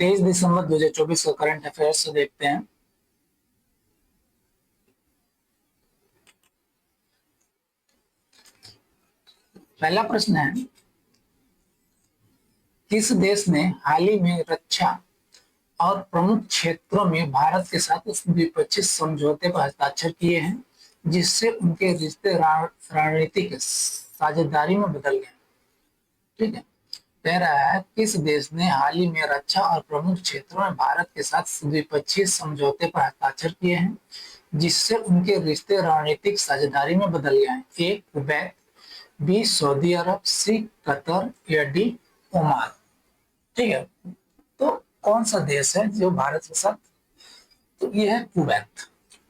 23 दिसंबर 2024 का current affairs से देखते हैं। पहला प्रश्न है, किस देश ने हाल ही में रक्षा और प्रमुख क्षेत्रों में भारत के साथ द्विपक्षीय समझौते पर हस्ताक्षर किए हैं, जिससे उनके रिश्ते रणनीतिक साझेदारी में बदल गए? ठीक है, कह रहा है किस देश ने हाल ही में रक्षा और प्रमुख क्षेत्रों में भारत के साथ द्विपक्षीय समझौते पर हस्ताक्षर किए हैं, जिससे उनके रिश्ते रणनीतिक साझेदारी में बदल गए हैं? ए कुवैत, बी सऊदी अरब, सी कतर या डी ओमान। ठीक है, तो कौन सा देश है जो भारत के साथ? तो ये है कुवैत।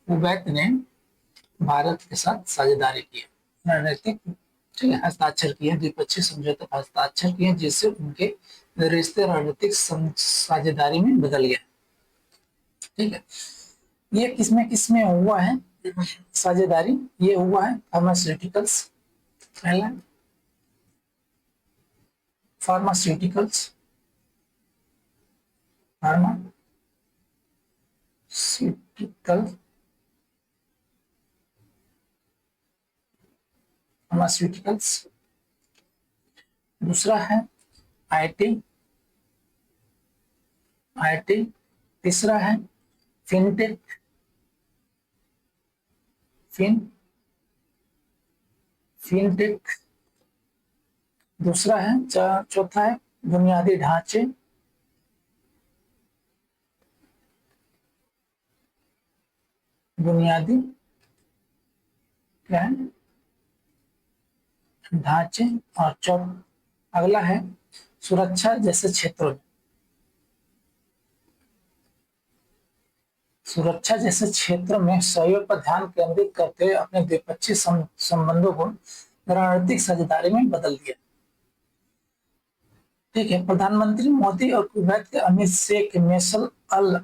कुवैत ने भारत के साथ साझेदारी की है, रणनीतिक, ठीक है, हस्ताक्षर किए, द्विपक्षीय समझौते पर हस्ताक्षर किए, जिससे उनके रिश्ते रणनीतिक साझेदारी में बदल गए। ठीक है, ये किसमें किसमें हुआ है साझेदारी? ये हुआ है फार्मास्यूटिकल्स, पहला फार्मास्यूटिकल्स, फार्मास्यूटिकल फार्मास्यूटिकल्स, दूसरा है आईटी, आईटी, तीसरा है फिनटेक, फिनटेक, दूसरा है चौथा है बुनियादी ढांचे, बुनियादी क्या है ढांचे, और अगला है सुरक्षा जैसे क्षेत्रों में, सुरक्षा जैसे क्षेत्र में सहयोग पर ध्यान केंद्रित करते हुए अपने द्विपक्षीय संबंधों को रणनीतिक साझेदारी में बदल दिया। ठीक है, प्रधानमंत्री मोदी और कुवैत के अमीर शेख फैसल अल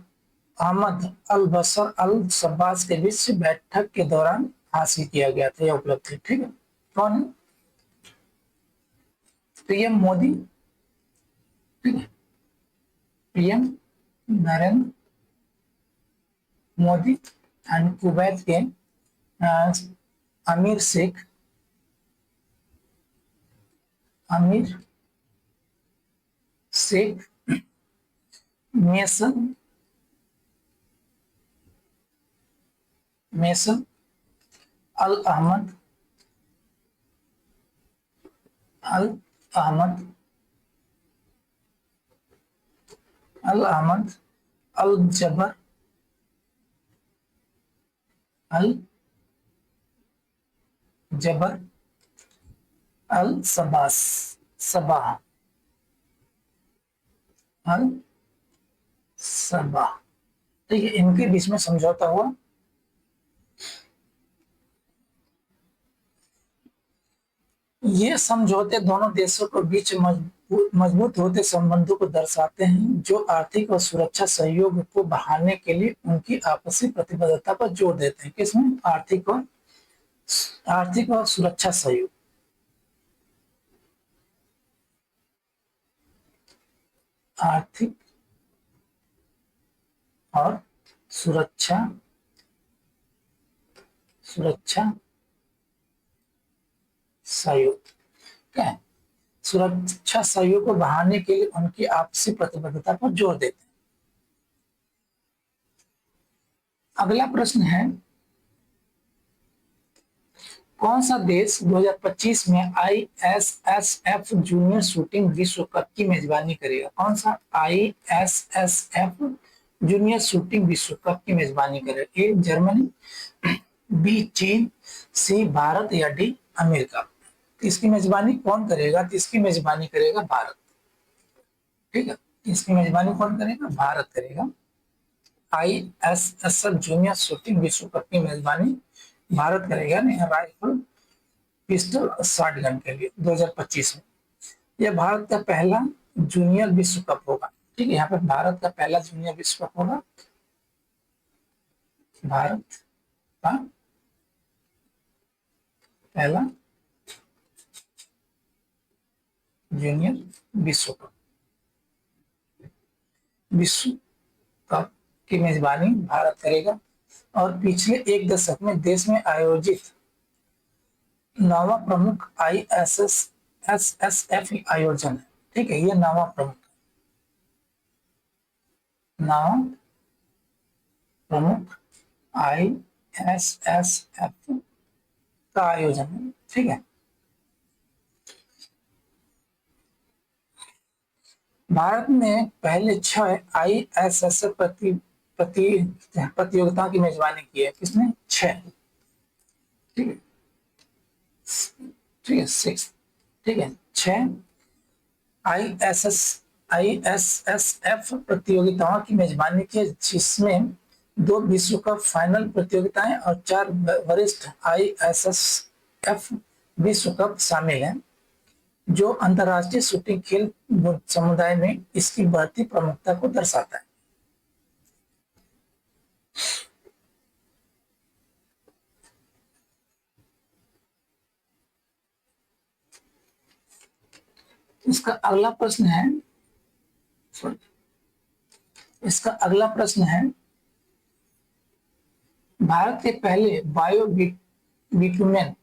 अहमद अल बसर अल सब्बास के बीच बैठक के दौरान हासिल किया गया था यह उपलब्धि। ठीक है, कौन? पीएम मोदी, ठीक है, PM Narendra Modi and Kuwait के अमीर शेख मेसन अल अहमद अल अहमद अल अहमद अल जबर अल जबर अल सबास सबाह अल सबाह। ठीक है, इनके बीच में समझौता हुआ। ये समझौते दोनों देशों के बीच मजबूत होते संबंधों को दर्शाते हैं, जो आर्थिक और सुरक्षा सहयोग को बढ़ाने के लिए उनकी आपसी प्रतिबद्धता पर जोर देते हैं। किसमें? आर्थिक और सुरक्षा सहयोग, आर्थिक और सुरक्षा सहयोग, क्या है? सुरक्षा सहयोग को बढ़ाने के लिए उनकी आपसी प्रतिबद्धता पर जोर देते हैं। अगला प्रश्न है, कौन सा देश 2025 में आईएसएसएफ जूनियर शूटिंग विश्व कप की मेजबानी करेगा? कौन सा आईएसएसएफ जूनियर शूटिंग विश्व कप की मेजबानी करेगा? ए जर्मनी, बी चीन, सी भारत या डी अमेरिका। इसकी मेजबानी कौन करेगा? तो इसकी मेजबानी करेगा भारत। ठीक है, इसकी मेजबानी कौन करेगा? भारत करेगा। आईएसएसएफ जूनियर शूटिंग विश्व कप की मेजबानी भारत करेगा राइफल पिस्टल शॉट गन के लिए 2025 में। यह भारत का पहला जूनियर विश्व कप होगा। ठीक है, यहाँ पे भारत का पहला जूनियर विश्व कप होगा, भारत का पहला जूनियर विश्व कप। विश्व कप की मेजबानी भारत करेगा। और पिछले एक दशक में देश में आयोजित नौवां प्रमुख ISS-SSF आयोजन है। ठीक है, ये नौवां प्रमुख ISSF का आयोजन है। ठीक है, भारत ने पहले 6 ISSF प्रतियोगिताओं की मेजबानी की है। किसने? 6। ठीक है, ठीक है, 6। ठीक है, 6 ISS ISSF प्रतियोगिताओं की मेजबानी की, जिसमें 2 विश्व कप फाइनल प्रतियोगिताएं और 4 वरिष्ठ ISSF विश्व कप शामिल हैं, जो अंतर्राष्ट्रीय शूटिंग खेल समुदाय में इसकी बढ़ती प्रमुखता को दर्शाता है। इसका अगला प्रश्न है इसका अगला प्रश्न है, भारत के पहले बायो बिटुमेन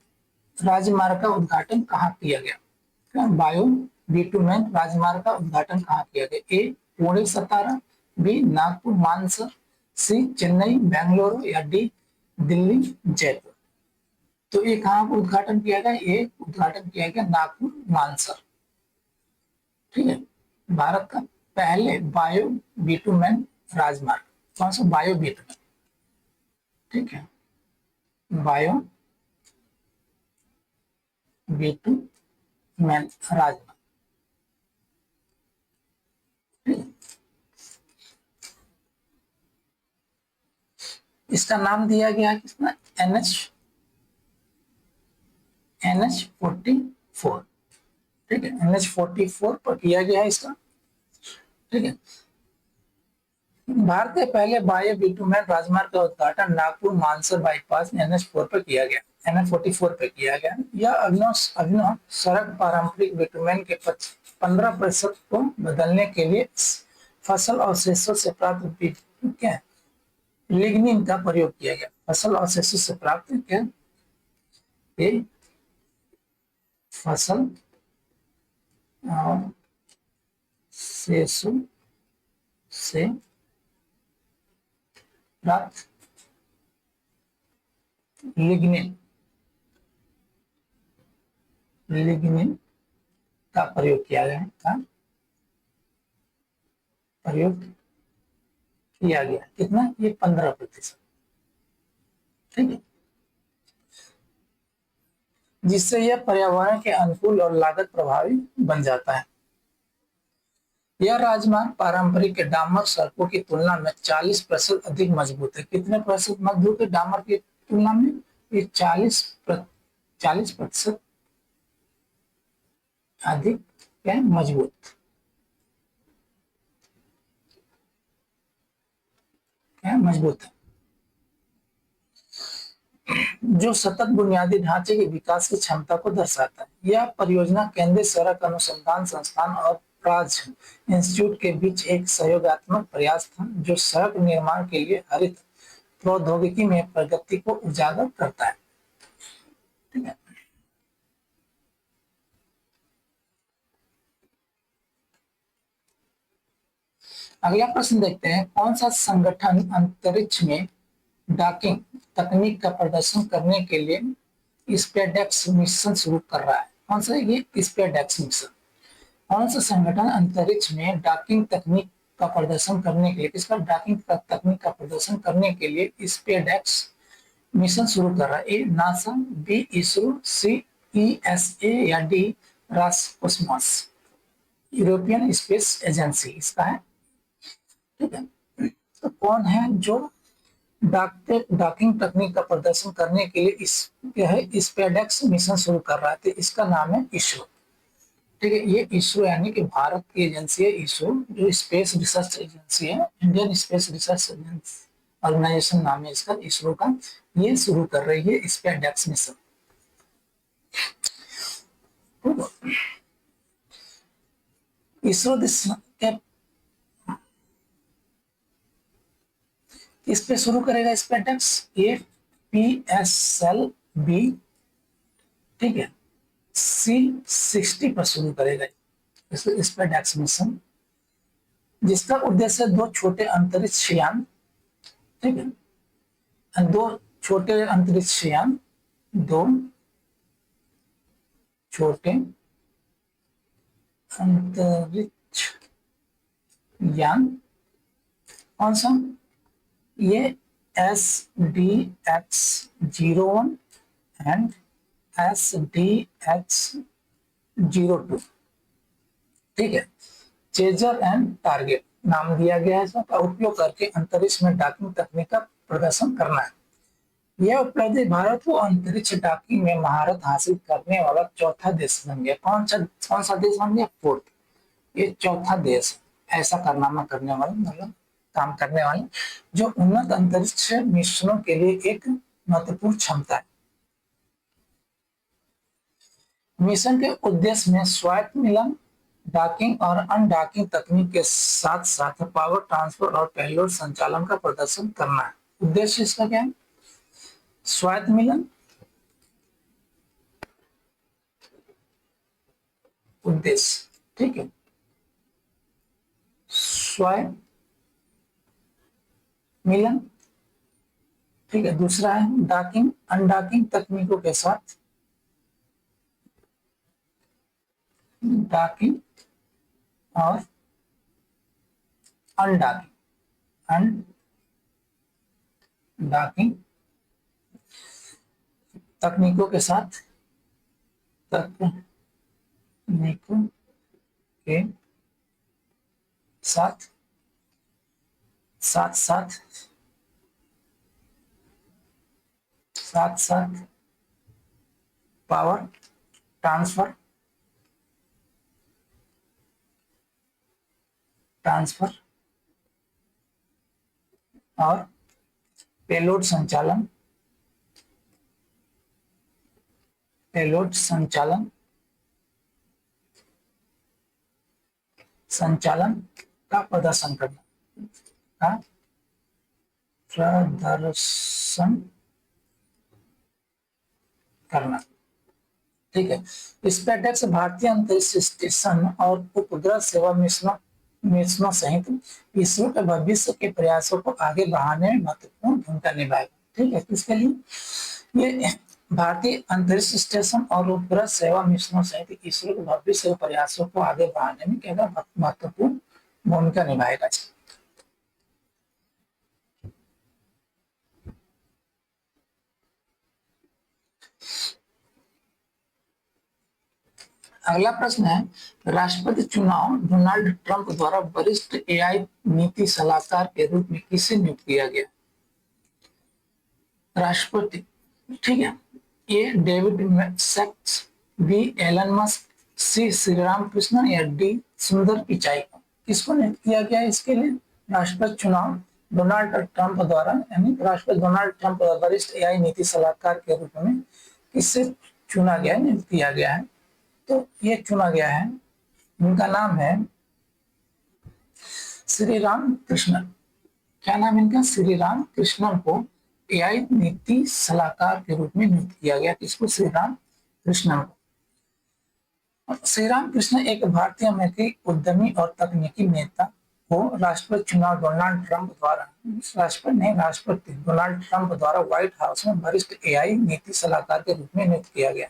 राजमार्ग का उद्घाटन कहाँ किया गया? बायो बिटुमेन राजमार्ग का उद्घाटन कहाँ किया गया? ए पुणे सतारा, बी नागपुर मानसर, सी चेन्नई बेंगलुरु, या डी दिल्ली जयपुर। तो ये कहाँ पर उद्घाटन किया गया? ये उद्घाटन किया गया नागपुर मानसर। ठीक है, भारत का पहले बायो बिटुमेन राजमार्ग कौन सा? Bio bitumen. ठीक है, बायो बिटुमेन राजमार्ग। इसका नाम दिया गया कितना? NH-44। ठीक है, NH-44 पर किया गया है इसका। ठीक है, भारत के पहले बायो बिटुमेन राजमार्ग का उद्घाटन नागपुर मानसर बाईपास NH-4 पर किया गया। NH-44 पे किया गया। यह अभिनव सड़क पारंपरिक बिटुमेन के 15% को बदलने के लिए फसल अवशेषों से प्राप्त लिग्निन का प्रयोग किया गया। फसल अवशेषों से प्राप्त क्या? फसल अवशेषों से प्राप्त लिग्निन का प्रयोग किया गया कितना? ये 15%। ठीक है, जिससे यह पर्यावरण के अनुकूल और लागत प्रभावी बन जाता है। यह राजमार्ग पारंपरिक डामर सड़कों की तुलना में 40% अधिक मजबूत है। कितने प्रतिशत मजबूत है डामर की तुलना में? ये 40% अधिक क्या मजबूत है, जो सतत बुनियादी ढांचे के विकास की क्षमता को दर्शाता है। यह परियोजना केंद्रीय सड़क अनुसंधान संस्थान और प्राज इंस्टीट्यूट के बीच एक सहयोगात्मक प्रयास था, जो सड़क निर्माण के लिए हरित प्रौद्योगिकी में प्रगति को उजागर करता है। ठीक है, अगला प्रश्न देखते हैं, कौन सा संगठन अंतरिक्ष में डॉकिंग तकनीक का प्रदर्शन करने के लिए स्पेसएक्स मिशन शुरू कर रहा है? कौन सा? ये स्पेसएक्स मिशन। कौन सा संगठन अंतरिक्ष में डॉकिंग तकनीक का प्रदर्शन करने के लिए, किसका डॉकिंग तकनीक का प्रदर्शन करने के लिए स्पेसएक्स मिशन शुरू कर रहा है? A NASA, B ISRO, C ESA, या D Roscosmos European space agency इसका है। ठीक है, तो कौन है जो डॉकिंग तकनीक का प्रदर्शन करने के लिए स्पेसएक्स मिशन शुरू कर रहा है? तो इसका नाम है इसरो। ठीक है, ये इसरो यानी कि भारत की एजेंसी है इसरो, जो स्पेस रिसर्च एजेंसी है, इंडियन स्पेस रिसर्च ऑर्गेनाइजेशन नाम है इसका, इसरो का। ये शुरू कर रही है स्पेसएक्स मिशन। इसरो के इस पे शुरू करेगा स्पेटेक्स A P S L B, ठीक है, C60 पर शुरू करेगा स्पेटेक्स मिशन, जिसका उद्देश्य दो छोटे अंतरिक्ष यान, ठीक है, दो छोटे अंतरिक्ष यान, दो छोटे अंतरिक्ष यान, कौन सा, ये SDX-01 एंड SDX-02, ठीक है, चेजर एंड टारगेट नाम दिया गया है, इसका उपयोग करके अंतरिक्ष में डॉकिंग तकनीक का प्रदर्शन करना है। यह उपलब्धि भारत को अंतरिक्ष डॉकिंग में महारत हासिल करने वाला चौथा देश बन गया। कौन सा देश बन गया? फोर्थ, ये चौथा देश ऐसा कारनामा करने वाला, मतलब काम करने वाले, जो उन्नत अंतरिक्ष मिशनों के लिए एक महत्वपूर्ण क्षमता है। मिशन के उद्देश्य में स्वायत्त मिलन, डॉकिंग और अनडॉकिंग तकनीक के साथ साथ पावर ट्रांसफर और पेलोड संचालन का प्रदर्शन करना है। उद्देश्य इसका क्या है? स्वायत्त मिलन, उद्देश्य, ठीक है, स्वायत्त मिलन, ठीक है, दूसरा है डॉकिंग अनडॉकिंग तकनीकों के साथ, डॉकिंग और अनडॉकिंग तकनीकों के साथ, तकनीकों के साथ साथ साथ साथ साथ पावर ट्रांसफर और पेलोड संचालन का प्रदर्शन करना, ठीक है। स्पेसएक्स भारतीय अंतरिक्ष स्टेशन और उपग्रह सेवा मिशनों सहित इसरो के भविष्य के प्रयासों को आगे बढ़ाने में महत्वपूर्ण भूमिका निभाएगा, ठीक है। किसके लिए? ये भारतीय अंतरिक्ष स्टेशन और उपग्रह सेवा मिशनों सहित इसरो के भविष्य के प्रयासों को आगे बढ़ाने में क्या महत्वपूर्ण भूमिका निभाएगा। अगला प्रश्न है, राष्ट्रपति चुनाव डोनाल्ड ट्रंप द्वारा वरिष्ठ एआई नीति सलाहकार के रूप में किसे नियुक्त किया गया? राष्ट्रपति, ठीक है, A David Max, B Elon Musk, C Sriram Krishnan या डी सुंदर पिचाई को किसको नियुक्त किया गया? इसके लिए राष्ट्रपति चुनाव डोनाल्ड ट्रंप द्वारा, यानी राष्ट्रपति डोनाल्ड ट्रंप वरिष्ठ एआई नीति सलाहकार के रूप में किससे चुना गया, नियुक्त किया गया है? तो ये चुना गया है, उनका नाम है श्रीराम कृष्णन। क्या नाम इनका? श्रीराम कृष्णन को एआई नीति सलाहकार के रूप में नियुक्त किया गया। किसको? श्रीराम कृष्णन को। श्रीराम कृष्णन एक भारतीय अमेरिकी उद्यमी और तकनीकी नेता को राष्ट्रपति चुनाव डोनाल्ड ट्रंप द्वारा, राष्ट्रपति डोनाल्ड ट्रंप द्वारा व्हाइट हाउस में वरिष्ठ एआई नीति सलाहकार के रूप में नियुक्त किया गया।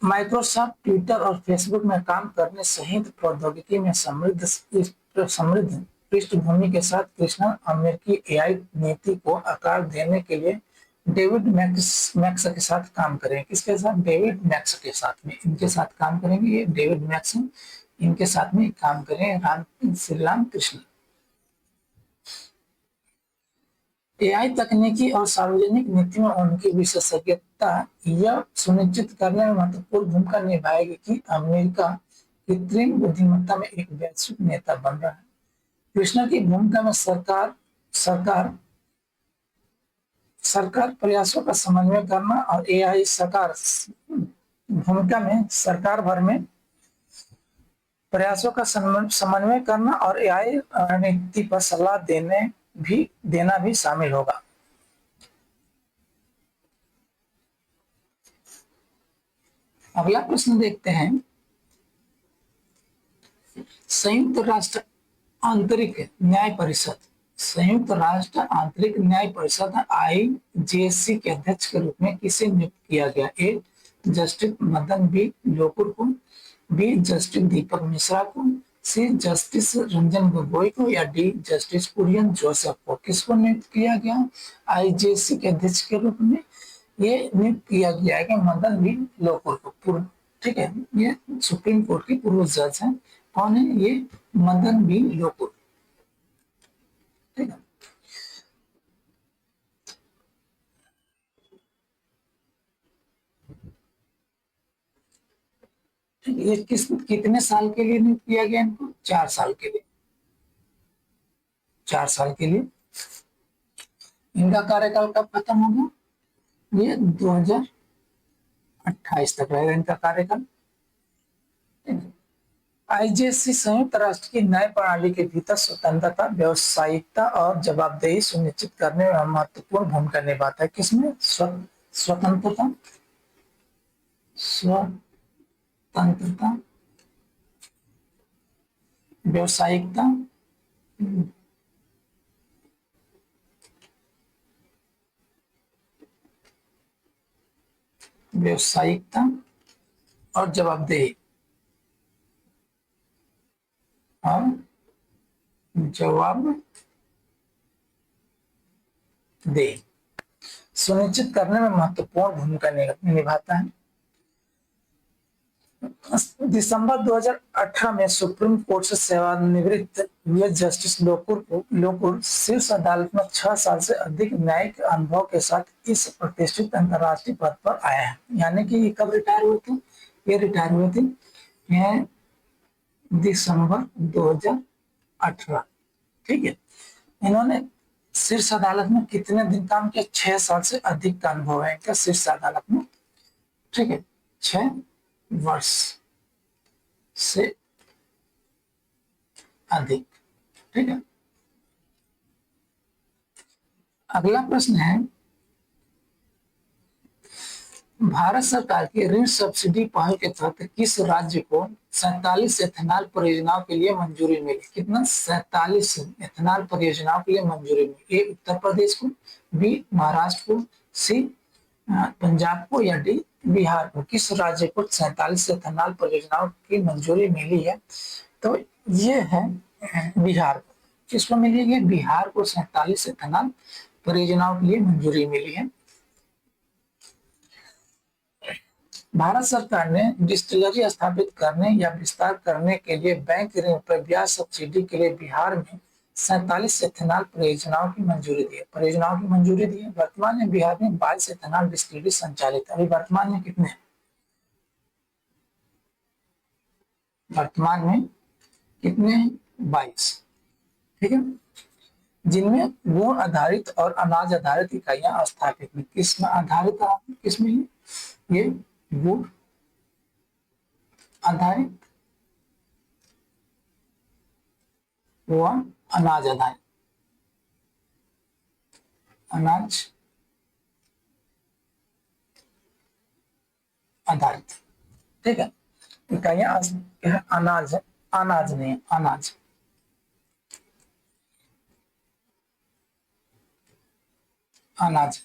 माइक्रोसॉफ्ट, ट्विटर और फेसबुक में काम करने सहित प्रौद्योगिकी में समृद्ध पृष्ठभूमि के साथ कृष्णन अमेरिकी एआई नीति को आकार देने के लिए डेविड मैक्स के साथ काम करेंगे। किसके साथ? डेविड मैक्स के साथ में इनके साथ काम करेंगे। ये डेविड मैक्स इनके साथ में काम करेंगे श्रीराम कृष्ण। एआई तकनीकी और सार्वजनिक नीति में उनकी विशेषज्ञता यह सुनिश्चित करने में महत्वपूर्ण भूमिका निभाएगी कि अमेरिका कृत्रिम बुद्धिमत्ता में एक वैश्विक नेता बन रहा है। कृष्णा की भूमिका में सरकार प्रयासों का समन्वय करना और एआई भूमिका में सरकार भर में प्रयासों का समन्वय करना और एआई रणनीति पर सलाह देना भी शामिल होगा। अगला प्रश्न देखते हैं। संयुक्त राष्ट्र आंतरिक न्याय परिषद, संयुक्त राष्ट्र आंतरिक न्याय परिषद आईजेसी के अध्यक्ष के रूप में किसे नियुक्त किया गया? ए जस्टिस मदन बी लोकुर को, बी जस्टिस दीपक मिश्रा को, सी जस्टिस रंजन गोगोई को, या डी जस्टिस कुरियन जोसेफ को। किसको नियुक्त किया गया आईजेसी के अध्यक्ष के रूप में? ये नियुक्त किया गया है कि मदन बी लोकुर को। पूर्व, ठीक है, ये सुप्रीम कोर्ट के पूर्व जज हैं। कौन है ये? मदन बी लोकुर। ठीक है, ये कितने साल के लिए नियुक्त किया गया इनको? 4 साल के लिए। 4 साल के लिए इनका कार्यकाल कब खत्म होगा? ये 2028 तक रहेगा इनका कार्यकाल। आईजेसी संयुक्त राष्ट्र की न्याय प्रणाली के भीतर स्वतंत्रता, व्यावसायिकता और जवाबदेही सुनिश्चित करने में महत्वपूर्ण भूमिका निभाता है। किसमें? स्वतंत्रता, स्वतंत्रता, व्यावसायिकता, व्यावसायिकता और जवाबदेही, और जवाबदेही सुनिश्चित करने में महत्वपूर्ण भूमिका निभाता है। दिसंबर 2018 में सुप्रीम कोर्ट से सेवानिवृत्त हुए जस्टिस लोकुर शीर्ष अदालत में 6 साल से अधिक न्यायिक अनुभव के साथ इस प्रतिष्ठित अंतर्राष्ट्रीय पद पर आए हैं। यानी कि ये कब रिटायर हुए थे? ये रिटायर हुए थे दिसंबर 2018। ठीक है, इन्होंने शीर्ष अदालत में कितने दिन काम किया? 6 साल से अधिक का अनुभव है इनका शीर्ष अदालत में। ठीक है, 6 वर्ष से अधिक। ठीक है, अगला प्रश्न है, भारत सरकार की ऋण सब्सिडी पहल के तहत किस राज्य को 47 एथेनॉल परियोजनाओं के लिए मंजूरी मिली? कितना? 47 एथेनॉल परियोजनाओं के लिए मंजूरी मिली। ए उत्तर प्रदेश को, बी महाराष्ट्र को, सी पंजाब को, या डी बिहार को। किस राज्य को 47 एथेनॉल परियोजनाओं की मंजूरी मिली है? तो ये है बिहार को। किसको मिली है? बिहार को 47 एथेनॉल परियोजनाओं के लिए मंजूरी मिली है। भारत सरकार ने डिस्टिलरी स्थापित करने या विस्तार करने के लिए बैंक ऋण पर ब्याज सब्सिडी के लिए बिहार में 47 एथेनॉल परियोजनाओं की मंजूरी दी है। वर्तमान में बिहार में 22 एथेनॉल डिस्टिलरी संचालित है। अभी वर्तमान में कितने? वर्तमान में कितने? 22। ठीक है, जिनमें गुण आधारित और अनाज आधारित इकाइयां स्थापित हैं। किसमें आधारित? किसमें? ये गुण आधारित व अनाज आधारित, अनाज आधारित। ठीक है, इकाइयां अनाज है, अनाज नहीं है, अनाज, अनाज।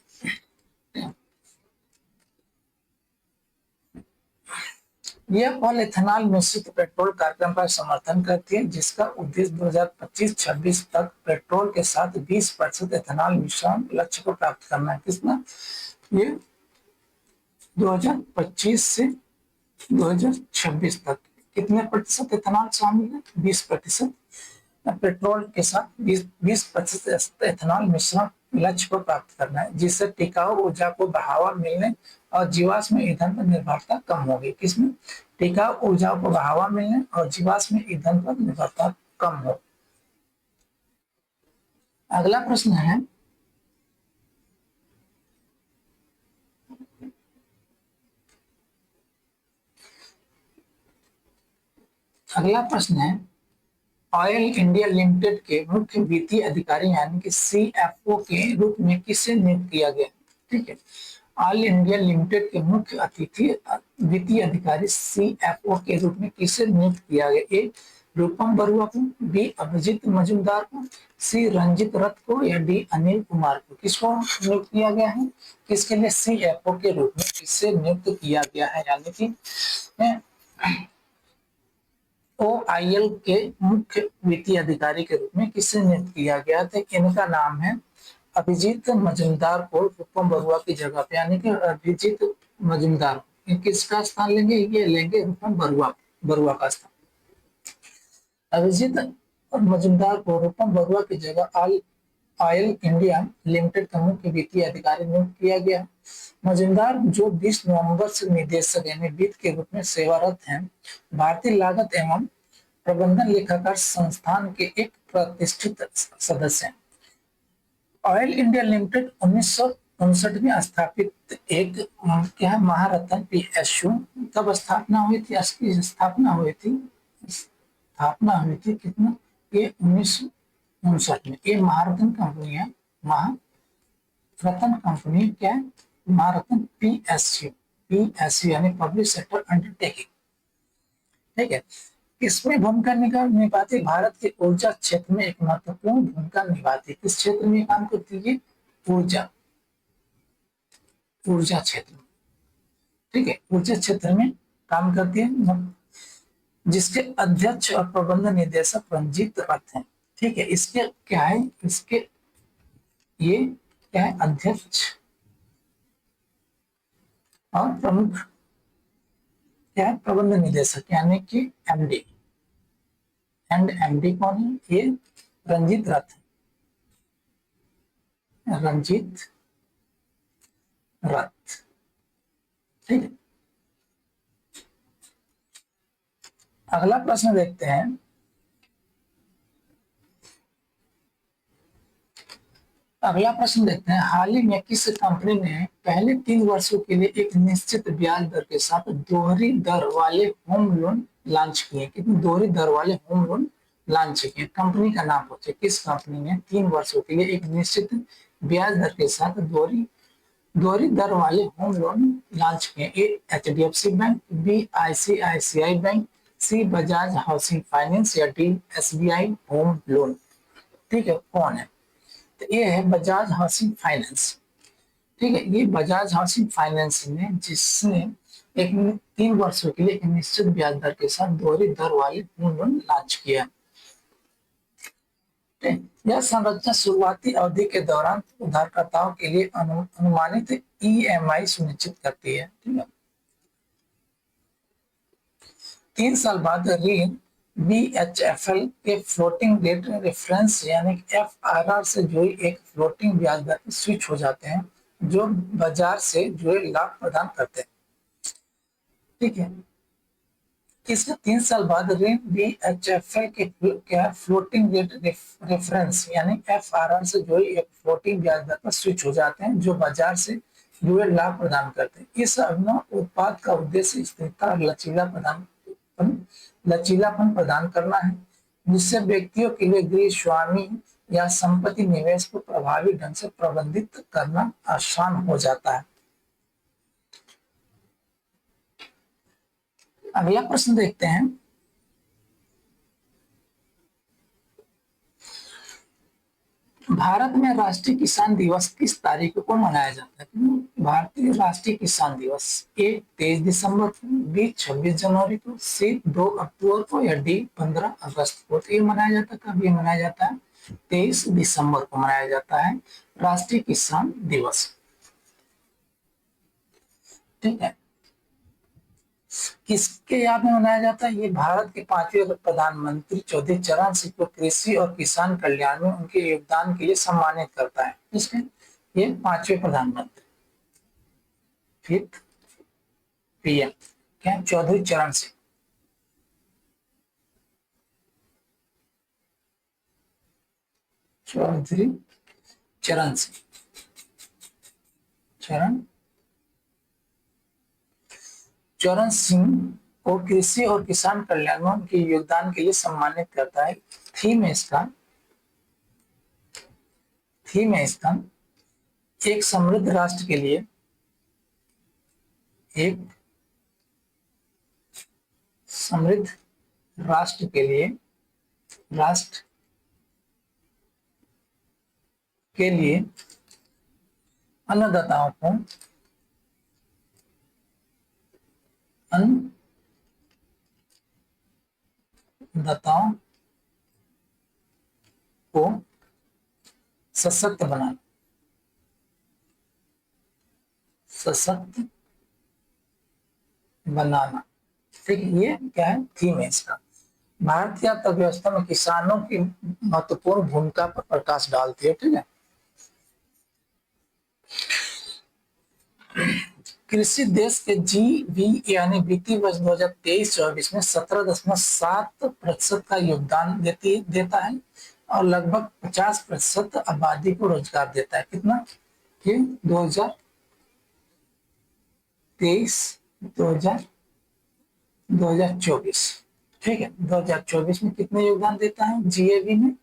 यह पहल इथेनॉल मिश्रित पेट्रोल कार्यक्रम का समर्थन करती है, जिसका उद्देश्य 2025-26 तक पेट्रोल के साथ 20% इथेनॉल मिश्रण लक्ष्य को प्राप्त करना है। कितना? ये 2025 से 2026 तक कितने प्रतिशत इथेनॉल शामिल है? 20%। पेट्रोल के साथ 20% इथेनॉल मिश्रण लक्ष्य को प्राप्त करना है, जिससे टिकाऊ ऊर्जा को बढ़ावा मिलने और जीवाश्म ईंधन पर निर्भरता कम होगी। किसमें? टिकाऊ ऊर्जा को बढ़ावा मिलने और जीवाश्म ईंधन पर निर्भरता कम हो। अगला प्रश्न है, अगला प्रश्न है, ऑयल इंडिया लिमिटेड के मुख्य वित्तीय अधिकारी यानी कि सीएफओ के रूप में किसे नियुक्त किया गया? ठीक है, ऑयल इंडिया लिमिटेड के मुख्य अतिथि वित्तीय अधिकारी सीएफओ के रूप में किसे नियुक्त किया गया? ए रूपम बरुआ को, बी अभिजीत मजूमदार को, सी रंजित रथ को, या डी अनिल कुमार को? किसको नियुक्त किया गया है? किसके लिए सीएफओ के रूप में किसे नियुक्त किया गया है? यानी कि ओआईएल के मुख्य वित्तीय अधिकारी के रूप में किसे नियुक्त किया गया? तो इनका नाम है अभिजीत मजूमदार को रूपम बरुआ की जगह पे, यानी कि अभिजीत मजूमदार किसका स्थान लेंगे? ये लेंगे रूपम बरुआ बरुआ का स्थान। अभिजीत मजूमदार को रूपम बरुआ की जगह ऑयल इंडिया लिमिटेड का मुख्य वित्तीय अधिकारी नियुक्त किया गया। मजूमदार जो 20 नवंबर से निदेशक यानी वित्त के रूप में सेवारत हैं, भारतीय लागत एवं प्रबंधन लेखाकार संस्थान के एक प्रतिष्ठित सदस्य हैं। ऑयल इंडिया लिमिटेड 1959 में स्थापित एक क्या महारत्न पीएसयू कब स्थापना हुई थी? इसकी स्थापना हुई थी कितना? ये 1959 में। ये महारत्न कंपनी है, महारत्न कंपनी क्या है? महारत्न पीएसयू यानी पब्लिक सेक्टर अंडरटेकिंग। ठीक है, इसमें भूमिका निभाती भारत के ऊर्जा क्षेत्र में एक महत्वपूर्ण भूमिका निभाती। किस क्षेत्र में काम करती है? ऊर्जा क्षेत्र में। ठीक है, ऊर्जा क्षेत्र में काम करती है, जिसके अध्यक्ष और प्रबंध निदेशक रंजीत रथ हैं। ठीक है, इसके क्या है? ये क्या है? अध्यक्ष और प्रमुख क्या है? प्रबंध निदेशक यानी कि एमडी। एमडी कौन है? ये रंजीत रथ। रंजीत रथ। ठीक है, अगला प्रश्न देखते हैं। हाल ही में किस कंपनी ने पहले 3 वर्षों के लिए एक निश्चित ब्याज दर के साथ दोहरी दर वाले होम लोन लॉन्च किए? कितनी दोहरी दर वाले होम लोन लॉन्च किए? कंपनी का नाम पूछे, किस कंपनी ने 3 वर्षों के लिए एक निश्चित ब्याज दर के साथ दोहरी दर वाले होम लोन लॉन्च किए? A HDFC bank, B ICICI bank, C Bajaj housing finance, या डी एसबीआई होम लोन? ठीक है, कौन है? तो ये है बजाज हाउसिंग फाइनेंस। ठीक है, ये बजाज हाउसिंग फाइनेंस ने जिसने एक 3 वर्षों के लिए एक निश्चित ब्याज दर के साथ दोहरी दर वाले होम लोन लॉन्च किया। यह संरचना शुरुआती अवधि के दौरान उधारकर्ताओं के लिए अनुमानित ईएमआई सुनिश्चित करती है। ठीक है, 3 साल बाद ऋण बीएचएफएल के फ्लोटिंग रेट रेफरेंस यानी एफआरआर से जुड़ी एक फ्लोटिंग ब्याज दर पर स्विच हो जाते हैं, जो बाजार से जुड़े लाभ प्रदान करते हैं। ठीक है, इसके 3 साल बाद ऋण बीएचएफएल के क्या फ्लोटिंग रेट रेफरेंस यानी एफआरआर से जुड़ी एक फ्लोटिंग ब्याज दर पर स्विच हो जाते हैं, जो बाजार से जुड़े लाभ प्रदान करते हैं। इस अभिनव उत्पाद का उद्देश्य स्थिरता और लचीलापन प्रदान करना है, जिससे व्यक्तियों के लिए गृह स्वामी या संपत्ति निवेश को प्रभावी ढंग से प्रबंधित करना आसान हो जाता है। अगला प्रश्न देखते हैं। भारत में राष्ट्रीय किसान दिवस किस तारीख को मनाया जाता है? भारतीय राष्ट्रीय किसान दिवस ए 23 दिसंबर को, बी 26 जनवरी को, सी 2 अक्टूबर को, या डी 15 अगस्त को? तो ये मनाया जाता है, कब ये मनाया जाता है? 23 दिसंबर को मनाया जाता है राष्ट्रीय किसान दिवस। ठीक है, किसके याद में मनाया जाता है? ये भारत के 5वें प्रधानमंत्री चौधरी चरण सिंह को कृषि और किसान कल्याण में उनके योगदान के लिए सम्मानित करता है। इसमें ये 5वें प्रधानमंत्री, 5th पीएम क्या? चौधरी चरण सिंह। चौधरी चरण सिंह, चरण सिंह को कृषि और किसान कल्याण में उनके योगदान के लिए सम्मानित करता है। थीम है इसका थीम है इसका एक समृद्ध राष्ट्र के लिए, एक समृद्ध राष्ट्र के लिए, राष्ट्र के लिए अन्नदाताओं को अन्नदाताओं को सशक्त बनाना, सशक्त बनाना। ठीक, ये क्या है, थीम है इसका। भारतीय अर्थव्यवस्था में किसानों की महत्वपूर्ण भूमिका पर प्रकाश डालती है। ठीक है, कृषि देश के जीवी यानी वित्तीय वर्ष 2023-24 में 17.7% का योगदान देता है और लगभग 50% आबादी को रोजगार देता है। कितना, ये 2023-2024, ठीक है, 2024 में कितने योगदान देता है जीएवी में,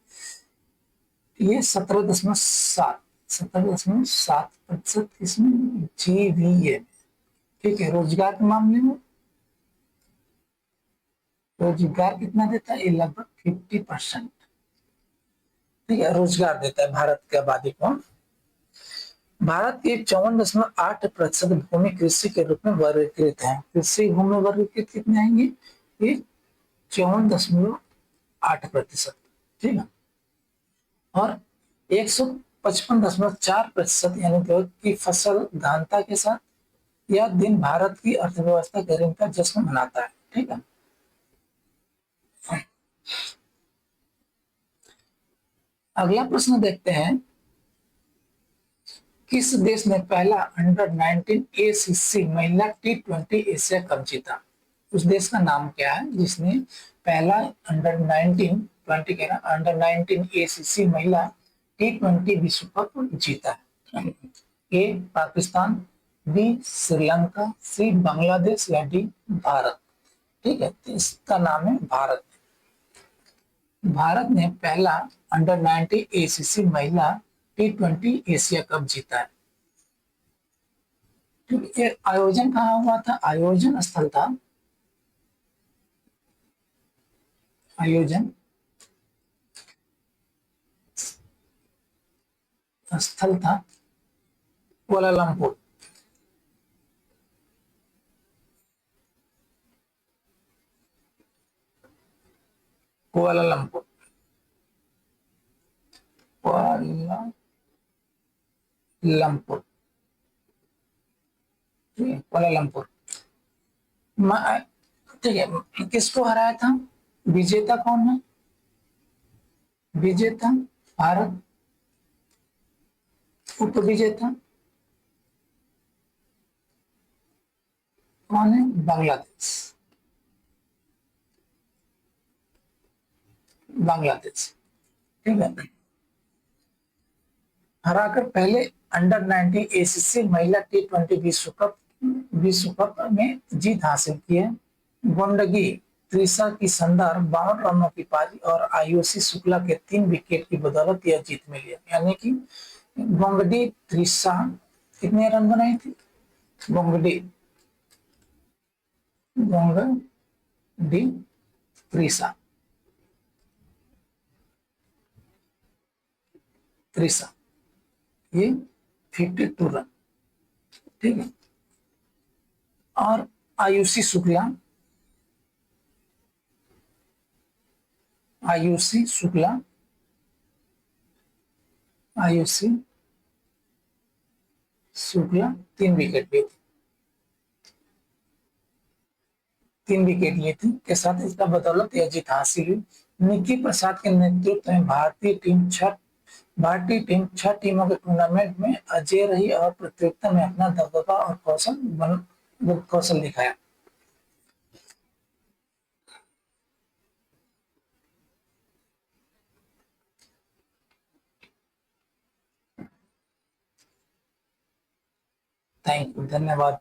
ये 17.7% इसमें जीवीए। ठीक है, रोजगार के मामले में रोजगार कितना देता है, ये लगभग 50%। ठीक है, रोजगार देता है भारत की आबादी को। भारत की 54.8% भूमि कृषि के रूप में वर्गीकृत है। कृषि भूमि वर्गीकृत कितने आएंगे, ये 54.8%। ठीक है, और 155.4% यानी की फसल धानता के साथ यह दिन भारत की अर्थव्यवस्था के ऋण का जश्न मनाता है। ठीक है, अगला प्रश्न देखते हैं, किस देश ने पहला अंडर 19 एसीसी महिला T20 एशिया कप जीता। उस देश का नाम क्या है जिसने पहला अंडर 19 20 के ना अंडर 19 एसीसी महिला T20 विश्व कप जीता है। ए पाकिस्तान, बी श्रीलंका, सी बांग्लादेश या डी भारत। ठीक है, तो इसका नाम है भारत। भारत ने पहला अंडर 19 एसीसी महिला T20 एशिया कप जीता है। ठीक है, आयोजन कहाँ हुआ था, आयोजन स्थल था, आयोजन स्थल था कुआलालंपुर। कुआलालंपुर, कुआलालंपुर, ठीक है, कुआलालंपुर। ठीक है, किसको हराया था, विजेता कौन है, विजेता भारत, उपविजेता कौन है, बांग्लादेश, बांग्लादेश। ठीक है, हराकर पहले अंडर 19 एसीसी महिला T20 विश्व कप में जीत हासिल की है। गोंडगी त्रिशा की शानदार 52 रनों की पारी और आयुषी शुक्ला के 3 विकेट की बदौलत यह जीत मिली है। यानी कि गोंगडी त्रिशा कितने रन बनाई थी, गोंगडी गोंगडी त्रिशा त्रिशा ये 52 रन। ठीक है, और आयुषी शुक्ला, आयुषी शुक्ला, आयुषी शुक्ला 3 विकेट लिए थे, 3 विकेट लिए थे के साथ इसका बदौलत यह जीत हासिल हुई। निकी प्रसाद के नेतृत्व में भारतीय टीम 6 टीमों के टूर्नामेंट में अजय रही और प्रतियोगिता में अपना दबदबा और कौशल दिखाया। थैंक यू, धन्यवाद।